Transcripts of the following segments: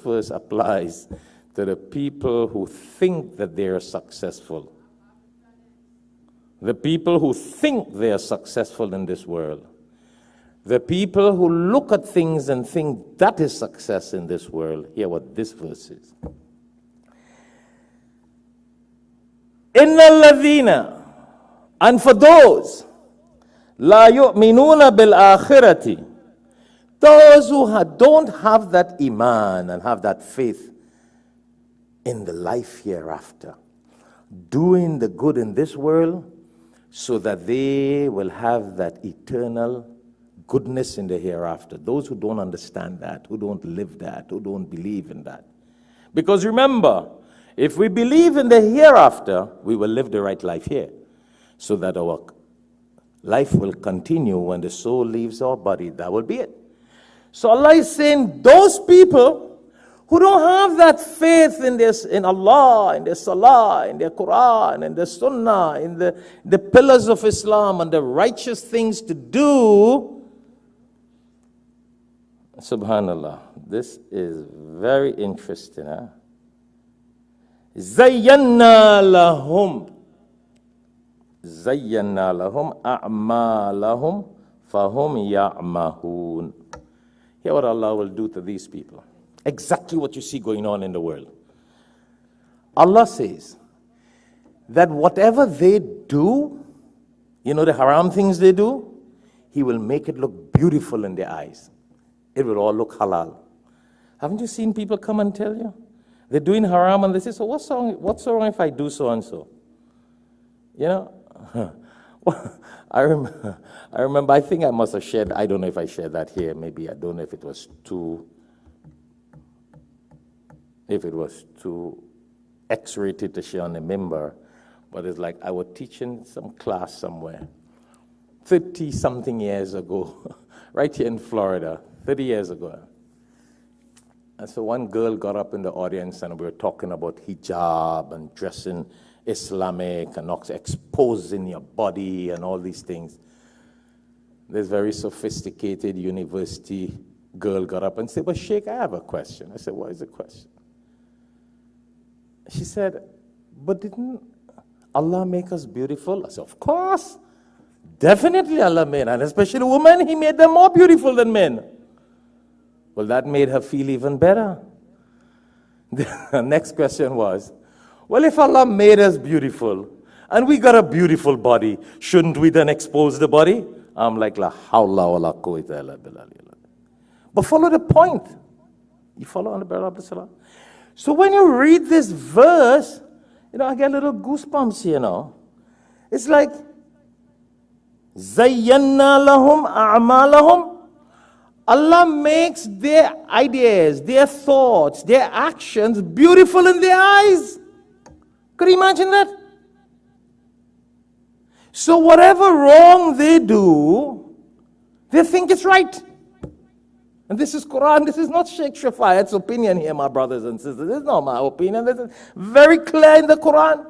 verse applies to the people who think that they are successful. The people who think they are successful in this world. The people who look at things and think that is success in this world. Hear what this verse is. Inna alladhina, and for those, la yu'minuna bil akhirati, those who don't have that iman and have that faith in the life hereafter, doing the good in this world so that they will have that eternal goodness in the hereafter. Those who don't understand that, who don't live that, who don't believe in that. Because remember, if we believe in the hereafter, we will live the right life here, so that our life will continue when the soul leaves our body. That will be it. So Allah is saying those people who don't have that faith in Allah, in their Salah, in their Quran, in the Sunnah, in the pillars of Islam and the righteous things to do. Subhanallah, this is very interesting. Zayyana lahum a'malahum fahum ya'mahun. Hear what Allah will do to these people. Exactly what you see going on in the world. Allah says that whatever they do, you know, the haram things they do, He will make it look beautiful in their eyes. It will all look halal. Haven't you seen people come and tell you? They're doing haram and they say, so what's wrong if I do so and so? You know? I remember, I think I must have shared, I don't know if I shared that here, maybe I don't know if it was too X-rated to share on the member, but it's like I was teaching some class somewhere 30-something years ago, right here in Florida, 30 years ago. And so one girl got up in the audience and we were talking about hijab and dressing Islamic and not exposing your body and all these things. This very sophisticated university girl got up and said, well, Sheikh, I have a question. I said, what is the question? She said, but didn't Allah make us beautiful? I said, of course. Definitely Allah made, and especially women, He made them more beautiful than men. Well, that made her feel even better. The next question was, well, if Allah made us beautiful, and we got a beautiful body, shouldn't we then expose the body? I'm like, la hawla wa la quwwata illa billah. But follow the point. You follow on the Barrel of Salah? So when you read this verse, you know, I get little goosebumps, you know. It's like, Zayyanna lahum a'malahum. Allah makes their ideas, their thoughts, their actions beautiful in their eyes. Could you imagine that? So whatever wrong they do, they think it's right. And this is Quran, this is not Shaikh Shafayat's opinion here, my brothers and sisters. This is not my opinion. This is very clear in the Quran.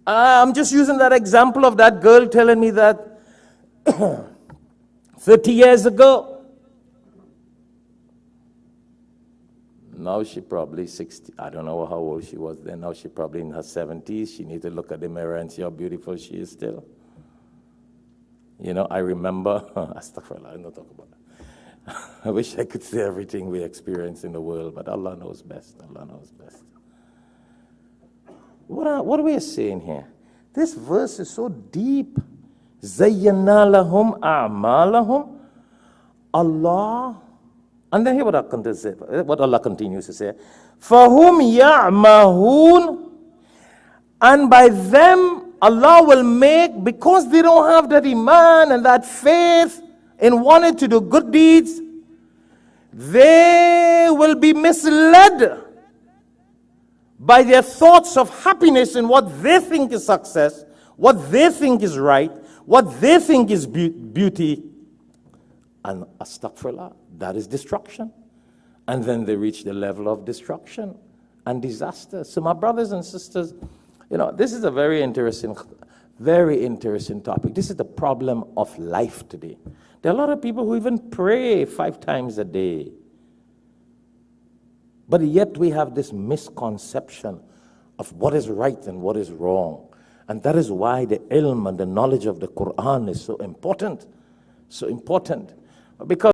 I'm just using that example of that girl telling me that 30 years ago. Now she probably 60. I don't know how old she was then. Now she probably in her 70s. She needs to look at the mirror and see how beautiful she is still. You know, I remember, astaghfirullah, I'm not talking about that. I wish I could say everything we experience in the world, but Allah knows best. Allah knows best. What are we saying here? This verse is so deep. Zayyana lahum a'malahum. Allah. And then hear what Allah continues to say. Fahum ya'mahun. And by them, Allah will make, because they don't have that iman and that faith in wanting to do good deeds, they will be misled by their thoughts of happiness in what they think is success, what they think is right, what they think is beauty. And astaghfirullah, that is destruction. And then they reach the level of destruction and disaster. So my brothers and sisters, you know, this is a very interesting topic. This is the problem of life today. There are a lot of people who even pray 5 times a day. But yet we have this misconception of what is right and what is wrong. And that is why the ilm and the knowledge of the Quran is so important. So important. Because